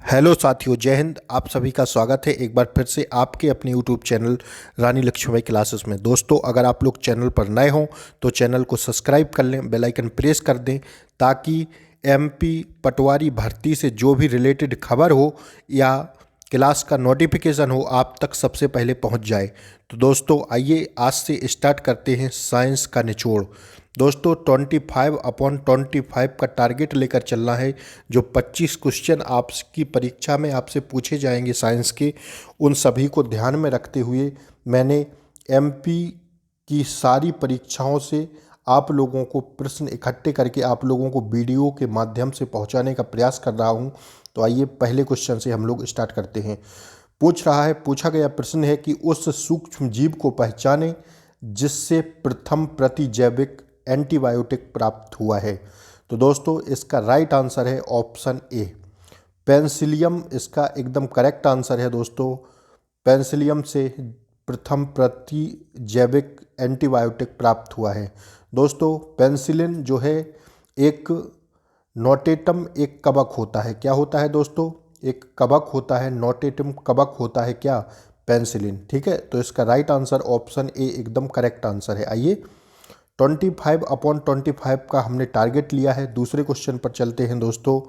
Hello साथियों, जय हिंद। आप सभी का स्वागत है एक बार फिर से आपके अपने यूट्यूब चैनल रानी लक्ष्मीबाई क्लासेस में। दोस्तों, अगर आप लोग चैनल पर नए हों तो चैनल को सब्सक्राइब कर लें, बेल आइकन प्रेस कर दें ताकि एमपी पटवारी भर्ती से जो भी रिलेटेड खबर हो या क्लास का नोटिफिकेशन हो आप तक सबसे पहले पहुंच जाए। तो दोस्तों आइए आज से स्टार्ट करते हैं साइंस का निचोड़। दोस्तों 25/25 का टारगेट लेकर चलना है। जो 25 क्वेश्चन आपकी परीक्षा में आपसे पूछे जाएंगे साइंस के, उन सभी को ध्यान में रखते हुए मैंने एमपी की सारी परीक्षाओं से आप लोगों को प्रश्न इकट्ठे करके आप लोगों को वीडियो के माध्यम से पहुंचाने का प्रयास कर रहा हूं। तो आइए पहले क्वेश्चन से हम लोग स्टार्ट करते हैं। पूछा गया प्रश्न है कि उस सूक्ष्म जीव को पहचाने जिससे प्रथम प्रतिजैविक एंटीबायोटिक प्राप्त हुआ है। तो दोस्तों इसका राइट आंसर है ऑप्शन ए, पेनिसिलियम। इसका एकदम करेक्ट आंसर है दोस्तों। पेनिसिलियम से प्रथम प्रतिजैविक एंटीबायोटिक प्राप्त हुआ है। दोस्तों पेनिसिलिन जो है एक नोटेटम एक कवक होता है। क्या होता है दोस्तों? एक कवक होता है, नोटेटम कवक होता है क्या? पेनिसिलिन। ठीक है, तो इसका राइट आंसर ऑप्शन ए एकदम करेक्ट आंसर है। आइए 25/25 का हमने टारगेट लिया है। दूसरे क्वेश्चन पर चलते हैं दोस्तों।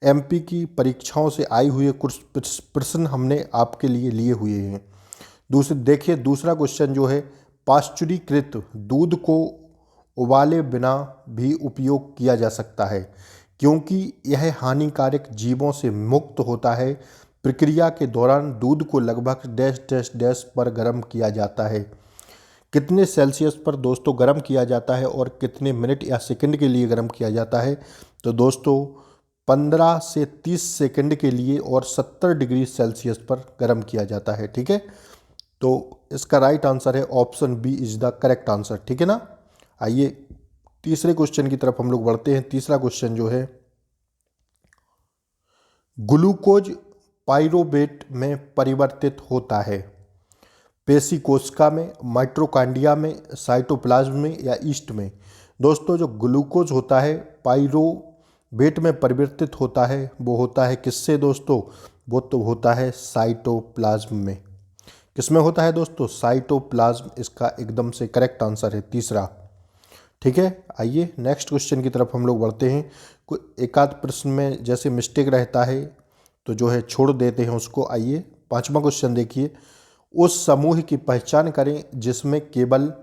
एमपी की परीक्षाओं से आए हुए कुछ प्रश्न हमने आपके लिए लिए हुए हैं। दूसरा क्वेश्चन जो है, पाश्चुरीकृत दूध को उबाले बिना भी उपयोग किया जा सकता है क्योंकि यह हानिकारक जीवों से मुक्त होता है। प्रक्रिया के दौरान दूध को लगभग डैश डैश डैश पर गर्म किया जाता है। कितने सेल्सियस पर दोस्तों गर्म किया जाता है और कितने मिनट या सेकंड के लिए गर्म किया जाता है? तो दोस्तों 15 से 30 सेकंड के लिए और 70 डिग्री सेल्सियस पर गर्म किया जाता है। ठीक है, तो इसका राइट आंसर है option B is the correct answer. ठीक है ना। आइए तीसरे क्वेश्चन की तरफ हम लोग बढ़ते हैं। तीसरा क्वेश्चन जो है, ग्लूकोज पाइरोवेट में परिवर्तित होता है पेशी कोशिका में, माइटोकॉन्ड्रिया में, साइटोप्लाज्म में या ईस्ट में? दोस्तों जो ग्लूकोज होता है पाइरोवेट में परिवर्तित होता है वो होता है किससे दोस्तों? वो तो होता है साइटोप्लाज्म में। किसमें होता है दोस्तों? साइटोप्लाज्म इसका एकदम से करेक्ट आंसर है तीसरा। ठीक है, आइए नेक्स्ट क्वेश्चन की तरफ हम लोग बढ़ते हैं। कोई एक आध प्रश्न में जैसे मिस्टेक रहता है तो जो है छोड़ देते हैं उसको। आइए पांचवा क्वेश्चन देखिए, उस समूह की पहचान करें जिसमें केवल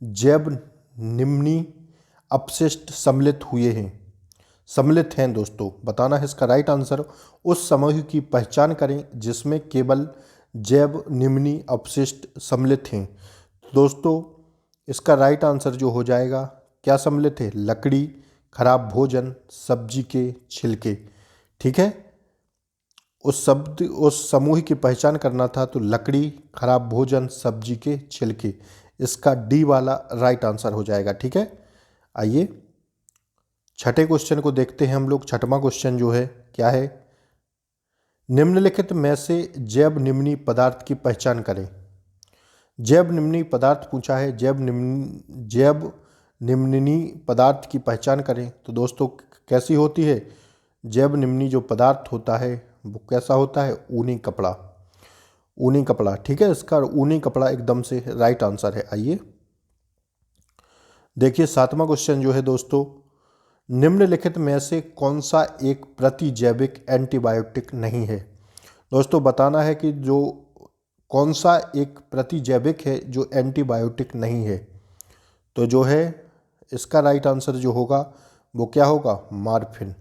जैव निम्नी अपशिष्ट सम्मिलित हैं दोस्तों। बताना है इसका राइट आंसर। उस समूह की पहचान करें जिसमें केवल जैव निम्नी अपशिष्ट सम्मिलित हैं। दोस्तों इसका राइट आंसर जो हो जाएगा, क्या सम्मिलित है? लकड़ी, खराब भोजन, सब्जी के छिलके। ठीक है, उस समूह की पहचान करना था तो लकड़ी, खराब भोजन, सब्जी के छिलके। इसका डी वाला राइट आंसर हो जाएगा। ठीक है, आइए छठे क्वेश्चन को देखते हैं हम लोग। छठवां क्वेश्चन जो है क्या है, निम्नलिखित में से जैव निम्नी पदार्थ की पहचान करें। जैव निम्नी पदार्थ पूछा है, जैव निम्नी पदार्थ की पहचान करें। तो दोस्तों कैसी होती है? जैव निम्नी जो पदार्थ होता है वो कैसा होता है? ऊनी कपड़ा। ऊनी कपड़ा। ठीक है, इसका ऊनी कपड़ा एकदम से राइट आंसर है। आइए देखिए सातवां क्वेश्चन जो है दोस्तों, निम्नलिखित में से कौन सा एक प्रतिजैविक एंटीबायोटिक नहीं है? दोस्तों बताना है कि जो कौन सा एक प्रतिजैविक है जो एंटीबायोटिक नहीं है। तो जो है इसका राइट आंसर जो होगा वो क्या होगा? मॉर्फिन।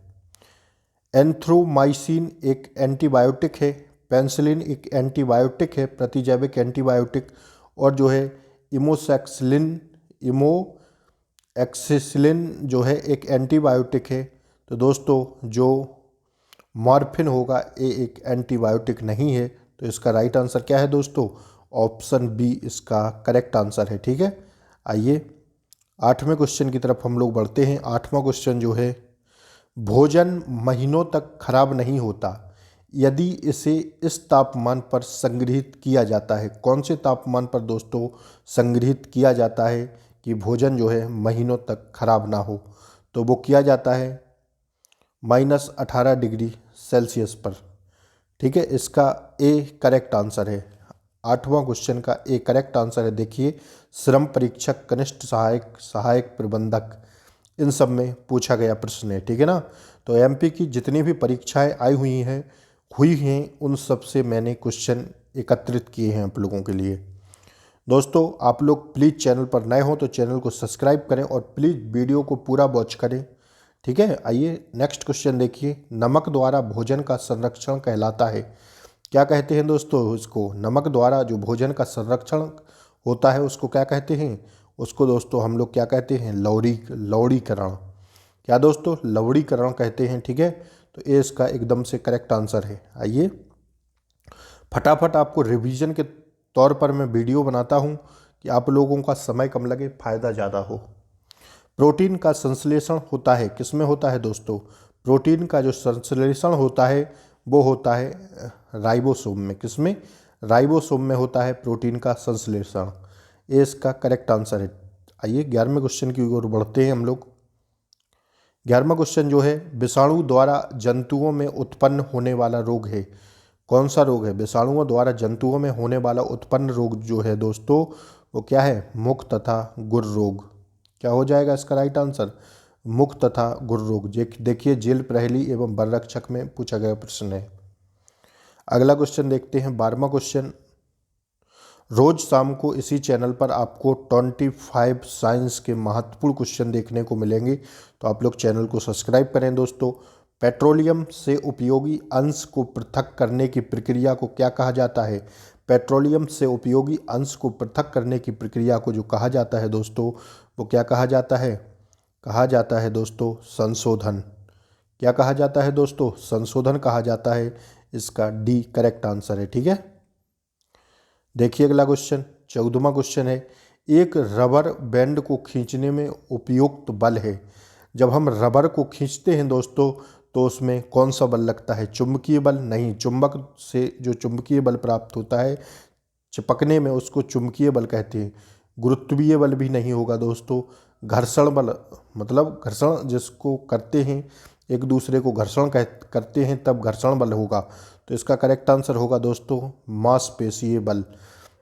एंथ्रोमाइसिन एक एंटीबायोटिक है, पेनिसिलिन एक एंटीबायोटिक है, प्रतिजैविक एंटीबायोटिक। और जो है इमोएक्सिसिलिन जो है एक एंटीबायोटिक है। तो दोस्तों जो मॉर्फिन होगा ये एक एंटीबायोटिक नहीं है। तो इसका राइट आंसर क्या है दोस्तों? ऑप्शन बी इसका करेक्ट आंसर है। ठीक है, आइए आठवें क्वेश्चन की तरफ हम लोग बढ़ते हैं। आठवां क्वेश्चन जो है, भोजन महीनों तक खराब नहीं होता यदि इसे इस तापमान पर संग्रहित किया जाता है। कौन से तापमान पर दोस्तों संग्रहित किया जाता है कि भोजन जो है महीनों तक खराब ना हो? तो वो किया जाता है -18 डिग्री सेल्सियस पर। ठीक है, इसका ए करेक्ट आंसर है। 8वां क्वेश्चन का ए करेक्ट आंसर है। देखिए, श्रम परीक्षक, कनिष्ठ सहायक, सहायक प्रबंधक, इन सब में पूछा गया प्रश्न है। ठीक है ना। तो एमपी की जितनी भी परीक्षाएं आई हुई हैं उन सब से मैंने क्वेश्चन एकत्रित किए हैं आप लोगों के लिए। दोस्तों, आप लोग प्लीज़ चैनल पर नए हो तो चैनल को सब्सक्राइब करें और प्लीज़ वीडियो को पूरा वॉच करें। ठीक है, आइए नेक्स्ट क्वेश्चन देखिए। नमक द्वारा भोजन का संरक्षण कहलाता है। क्या कहते हैं दोस्तों इसको? नमक द्वारा जो भोजन का संरक्षण होता है उसको क्या कहते हैं? उसको दोस्तों हम लोग क्या कहते हैं? लवणीकरण। क्या दोस्तों? लवणीकरण कहते हैं। ठीक है, तो ये इसका एकदम से करेक्ट आंसर है। आइए फटाफट आपको रिवीजन के तौर पर मैं वीडियो बनाता हूँ कि आप लोगों का समय कम लगे, फ़ायदा ज़्यादा हो। प्रोटीन का संश्लेषण होता है किसमें होता है दोस्तों? प्रोटीन का जो संश्लेषण होता है वो होता है राइबोसोम में। किसमें? राइबोसोम में होता है प्रोटीन का संश्लेषण। ये इसका करेक्ट आंसर है। आइए 11वें क्वेश्चन की ओर बढ़ते हैं हम लोग। 11वां क्वेश्चन जो है, विषाणु द्वारा जंतुओं में उत्पन्न होने वाला रोग है। कौन सा रोग है? विषाणुओं द्वारा जंतुओं में होने वाला उत्पन्न रोग जो है दोस्तों वो क्या है? मुख तथा गुर रोग। क्या हो जाएगा इसका राइट आंसर? मुख तथा गुर रोग। देखिए, जेल प्रहली एवं वनरक्षक में पूछा गया प्रश्न है। अगला क्वेश्चन देखते हैं, 12वां क्वेश्चन। रोज शाम को इसी चैनल पर आपको 25 साइंस के महत्वपूर्ण क्वेश्चन देखने को मिलेंगे, तो आप लोग चैनल को सब्सक्राइब करें दोस्तों। पेट्रोलियम से उपयोगी अंश को पृथक करने की प्रक्रिया को क्या कहा जाता है? पेट्रोलियम से उपयोगी अंश को पृथक करने की प्रक्रिया को जो कहा जाता है दोस्तों वो क्या कहा जाता है? कहा जाता है दोस्तों संशोधन। क्या कहा जाता है दोस्तों? संशोधन कहा जाता है। इसका डी करेक्ट आंसर है। ठीक है, देखिए अगला क्वेश्चन, 14वां क्वेश्चन है। एक रबर बैंड को खींचने में उपयुक्त बल है। जब हम रबर को खींचते हैं दोस्तों तो उसमें कौन सा बल लगता है? चुंबकीय बल? नहीं, चुंबक से जो चुंबकीय बल प्राप्त होता है चिपकने में उसको चुंबकीय बल कहते हैं। गुरुत्वीय बल भी नहीं होगा दोस्तों। घर्षण बल, मतलब घर्षण जिसको करते हैं, एक दूसरे को घर्षण करते हैं तब घर्षण बल होगा। तो इसका करेक्ट आंसर होगा दोस्तों मांसपेशीय बल।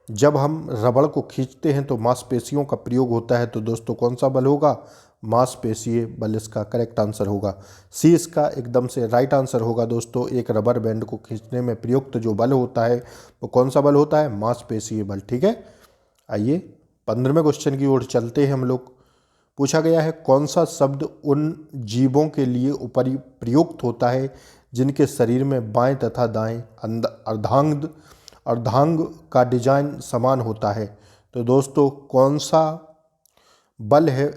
जब हम रबड़ को खींचते हैं तो मांसपेशियों का प्रयोग होता है, तो दोस्तों कौन सा बल होगा? मांसपेशीय बल इसका करेक्ट आंसर होगा। सी इसका एकदम से राइट आंसर होगा दोस्तों। एक रबर बैंड को खींचने में प्रयुक्त जो बल होता है वो कौन सा बल होता है? मांसपेशीय बल। ठीक है, आइए 15वें क्वेश्चन की ओर चलते हैं हम लोग। पूछा गया है, कौन सा शब्द उन जीवों के लिए प्रयुक्त होता है जिनके शरीर में बाएं तथा दाएं अर्धांग का डिजाइन समान होता है? तो दोस्तों कौन सा बल है,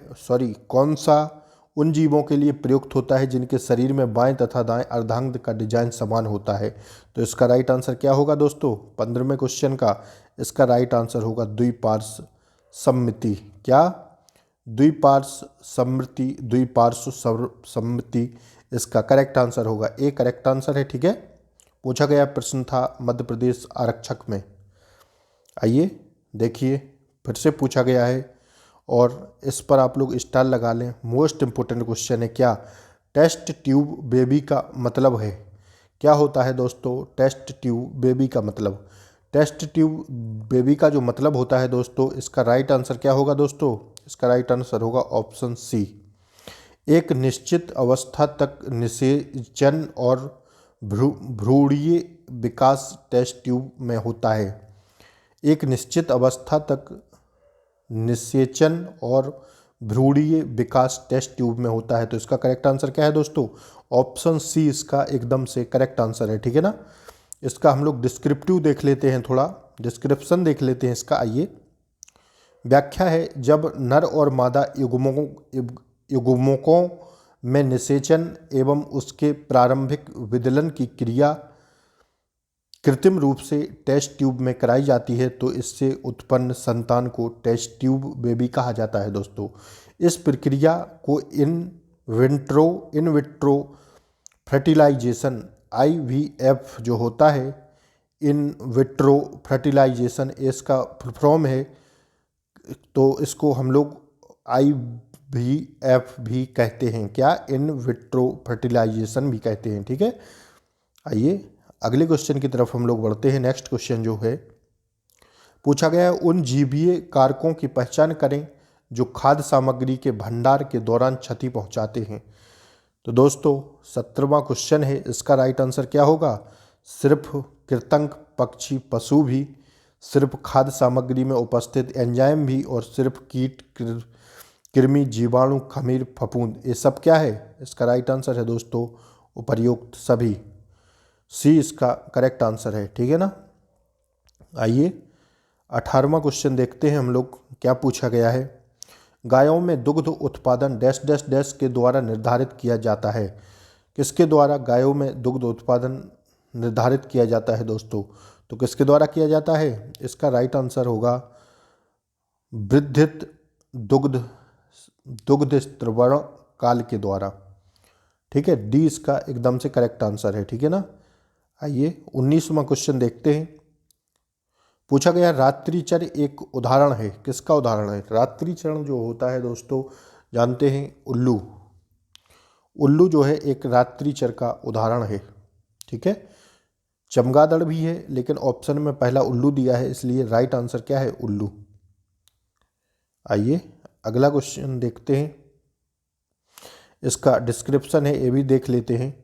कौन सा उन जीवों के लिए प्रयुक्त होता है जिनके शरीर में बाएं तथा दाएं अर्धांग का डिजाइन समान होता है? तो इसका राइट आंसर क्या होगा दोस्तों 15वें क्वेश्चन का? इसका राइट आंसर होगा द्विपार्श्व सममिति। क्या? द्विपार्श्व सममिति इसका करेक्ट आंसर होगा। ए करेक्ट आंसर है। ठीक है, पूछा गया प्रश्न था मध्य प्रदेश आरक्षक में। आइए देखिए, फिर से पूछा गया है और इस पर आप लोग स्टार लगा लें। मोस्ट इम्पोर्टेंट क्वेश्चन है। क्या टेस्ट ट्यूब बेबी का मतलब है? क्या होता है दोस्तों टेस्ट ट्यूब बेबी का मतलब? टेस्ट ट्यूब बेबी का जो मतलब होता है दोस्तों, इसका राइट आंसर क्या होगा दोस्तों? इसका राइट आंसर होगा ऑप्शन सी। एक निश्चित अवस्था तक निषेचन और भ्रूणीय विकास टेस्ट ट्यूब में होता है। एक निश्चित अवस्था तक निषेचन और भ्रूणीय विकास टेस्ट ट्यूब में होता है। तो इसका करेक्ट आंसर क्या है दोस्तों? ऑप्शन सी इसका एकदम से करेक्ट आंसर है। ठीक है ना। इसका हम लोग डिस्क्रिप्टिव देख लेते हैं, थोड़ा डिस्क्रिप्शन देख लेते हैं इसका। आइए, व्याख्या है, जब नर और मादा युग्मकों में निषेचन एवं उसके प्रारंभिक विदलन की क्रिया कृत्रिम रूप से टेस्ट ट्यूब में कराई जाती है तो इससे उत्पन्न संतान को टेस्ट ट्यूब बेबी कहा जाता है दोस्तों। इस प्रक्रिया को इन विट्रो फर्टिलाइजेशन IVF जो होता है, इन विट्रो फर्टिलाइजेशन इसका फुल फॉर्म है, तो इसको हम लोग IVF भी कहते हैं। क्या? इन विट्रो फर्टिलाइजेशन भी कहते हैं। ठीक है, आइए अगले क्वेश्चन की तरफ हम लोग बढ़ते हैं। नेक्स्ट क्वेश्चन जो है पूछा गया है, उन जीवीय कारकों की पहचान करें जो खाद्य सामग्री के भंडार के दौरान क्षति पहुंचाते हैं। तो दोस्तों 17वां क्वेश्चन है, इसका राइट आंसर क्या होगा? सिर्फ कृंतक, पक्षी, पशु भी, सिर्फ खाद्य सामग्री में उपस्थित एंजाइम भी, और सिर्फ कीट, कृमि, जीवाणु, खमीर, फफूंद, ये सब क्या है? इसका राइट आंसर है दोस्तों उपर्युक्त सभी। सी इसका करेक्ट आंसर है, ठीक है ना। आइए 18वां क्वेश्चन देखते हैं हम लोग, क्या पूछा गया है। गायों में दुग्ध उत्पादन डैश डैश डैश के द्वारा निर्धारित किया जाता है। किसके द्वारा गायों में दुग्ध उत्पादन निर्धारित किया जाता है दोस्तों? तो किसके द्वारा किया जाता है? इसका राइट आंसर होगा वृद्धित दुग्ध स्त्रवण काल के द्वारा, ठीक है। डी इसका एकदम से करेक्ट आंसर है, ठीक है ना। आइए 19वां क्वेश्चन देखते हैं। पूछा गया रात्रिचर एक उदाहरण है। किसका उदाहरण है? रात्रिचरण जो होता है दोस्तों, जानते हैं उल्लू। उल्लू जो है एक रात्रिचर का उदाहरण है, ठीक है। चमगादड़ भी है, लेकिन ऑप्शन में पहला उल्लू दिया है, इसलिए राइट आंसर क्या है? उल्लू। आइए अगला क्वेश्चन देखते हैं, इसका डिस्क्रिप्शन है, ये भी देख लेते हैं।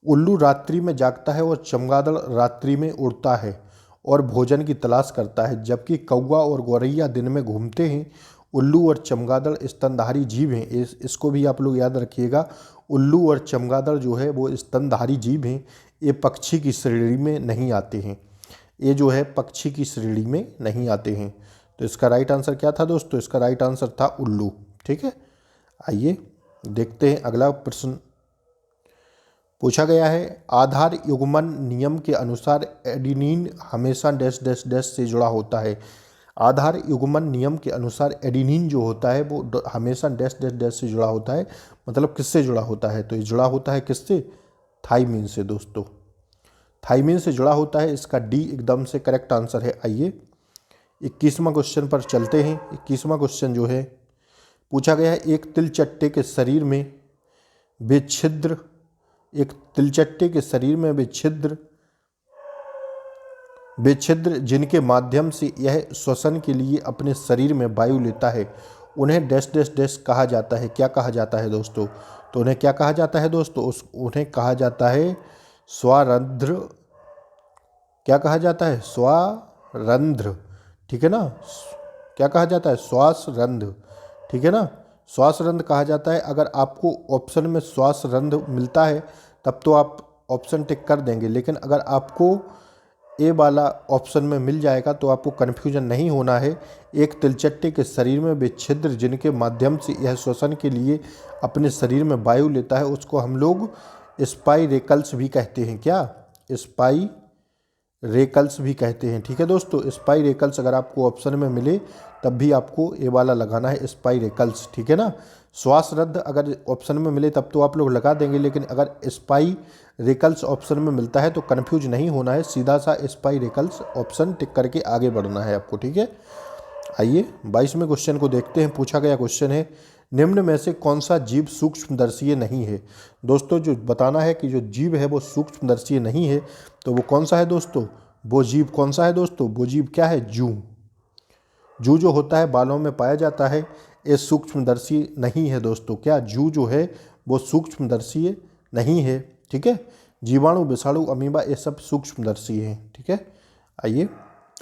उल्लू रात्रि में जागता है और चमगादड़ रात्रि में उड़ता है और भोजन की तलाश करता है, जबकि कौवा और गौरैया दिन में घूमते हैं। उल्लू और चमगादड़ स्तनधारी जीव हैं। इसको भी आप लोग याद रखिएगा। उल्लू और चमगादड़ जो है वो स्तनधारी जीव हैं। ये पक्षी की श्रेणी में नहीं आते हैं। ये जो है पक्षी की श्रेणी में नहीं आते हैं। तो इसका राइट आंसर क्या था दोस्तों? इसका राइट आंसर था उल्लू, ठीक है। आइए देखते हैं अगला प्रश्न। पूछा गया है आधार युग्मन नियम के अनुसार एडेनिन हमेशा डैश डैश डैश से जुड़ा होता है। आधार युग्मन नियम के अनुसार एडेनिन जो होता है वो हमेशा डैश डैश डैश से जुड़ा होता है। मतलब किससे जुड़ा होता है? तो ये जुड़ा होता है किससे? थाइमिन से दोस्तों। थाइमिन से जुड़ा होता है। इसका डी एकदम से करेक्ट आंसर है। आइए 21वां क्वेश्चन पर चलते हैं। 21वां क्वेश्चन जो है पूछा गया है एक तिलचट्टे के शरीर में विच्छिद्र विच्छिद्र जिनके माध्यम से यह श्वसन के लिए अपने शरीर में वायु लेता है, उन्हें डैश डैश डैश कहा जाता है। क्या कहा जाता है दोस्तों? तो उन्हें क्या कहा जाता है दोस्तों? उन्हें कहा जाता है स्वरंध्र। क्या कहा जाता है? स्वरंध्र, ठीक है ना। क्या कहा जाता है? श्वास रंध्र, ठीक है ना। श्वास रंध्र कहा जाता है। अगर आपको ऑप्शन में श्वास रंध्र मिलता है तब तो आप ऑप्शन टिक कर देंगे, लेकिन अगर आपको ए वाला ऑप्शन में मिल जाएगा तो आपको कन्फ्यूजन नहीं होना है। एक तिलचट्टे के शरीर में विच्छिद्र जिनके माध्यम से यह श्वसन के लिए अपने शरीर में वायु लेता है, उसको हम लोग स्पाइरेकल्स भी कहते हैं। क्या? स्पाइरेकल्स भी कहते हैं, ठीक है दोस्तों। स्पाइरेकल्स अगर आपको ऑप्शन में मिले तब भी आपको ए वाला लगाना है, स्पाइरेकल्स, ठीक है ना। श्वास रद्द अगर ऑप्शन में मिले तब तो आप लोग लगा देंगे, लेकिन अगर स्पाइरेकल्स ऑप्शन में मिलता है तो कन्फ्यूज नहीं होना है, सीधा सा स्पाइरेकल्स ऑप्शन टिक करके आगे बढ़ना है आपको, ठीक है। आइए 22वें क्वेश्चन को देखते हैं। पूछा गया क्वेश्चन है निम्न में से कौन सा जीव सूक्ष्मदर्शीय नहीं है। दोस्तों जो बताना है कि जो जीव है वो सूक्ष्मदर्शीय नहीं है, तो वो कौन सा है दोस्तों? वो जीव कौन सा है दोस्तों? वो जीव क्या है? जू। जू जो होता है बालों में पाया जाता है, ये सूक्ष्मदर्शी नहीं है दोस्तों। क्या? जू जो है वो सूक्ष्मदर्शी नहीं है, ठीक है। जीवाणु, विषाणु, अमीबा ये सब सूक्ष्मदर्शी हैं, ठीक है। आइए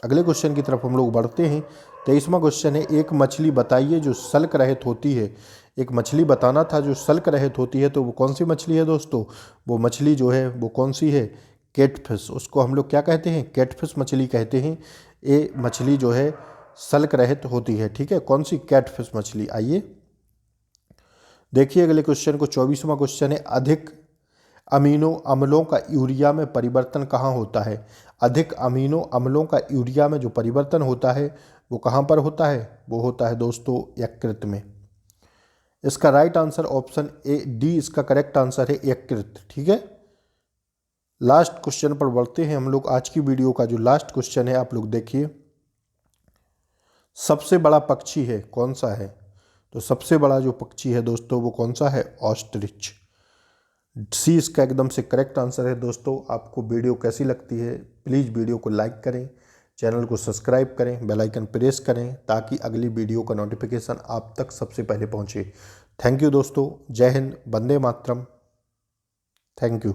अगले क्वेश्चन की तरफ हम लोग बढ़ते हैं। 23वां क्वेश्चन है एक मछली बताइए जो सल्क रहित होती है। एक मछली बताना था जो सल्क रहित होती है, तो वो कौन सी मछली है दोस्तों? वो मछली जो है वो कौन सी है? कैटफिश। उसको हम लोग क्या कहते हैं? कैटफिश मछली कहते हैं। ये मछली जो है सल्क रहित होती है, ठीक है। कौन सी? कैटफिश मछली। आइए देखिए अगले क्वेश्चन को। 24वां क्वेश्चन है अधिक अमीनो अम्लों का यूरिया में परिवर्तन कहाँ होता है। अधिक अमीनो अम्लों का यूरिया में जो परिवर्तन होता है वो कहाँ पर होता है? वो होता है दोस्तों यकृत में। इसका right answer option A D इसका करेक्ट आंसर है, यकृत, ठीक है। लास्ट क्वेश्चन पर बढ़ते हैं हम लोग। आज की वीडियो का जो लास्ट क्वेश्चन है आप लोग देखिए। सबसे बड़ा पक्षी है कौन सा है? तो सबसे बड़ा जो पक्षी है दोस्तों वो कौन सा है? ऑस्ट्रिच। सी इसका एकदम से करेक्ट आंसर है। दोस्तों आपको वीडियो कैसी लगती है, प्लीज़ वीडियो को लाइक करें, चैनल को सब्सक्राइब करें, बेल आइकन प्रेस करें ताकि अगली वीडियो का नोटिफिकेशन आप तक सबसे पहले पहुंचे। थैंक यू दोस्तों। जय हिंद, वंदे मातरम। Thank you.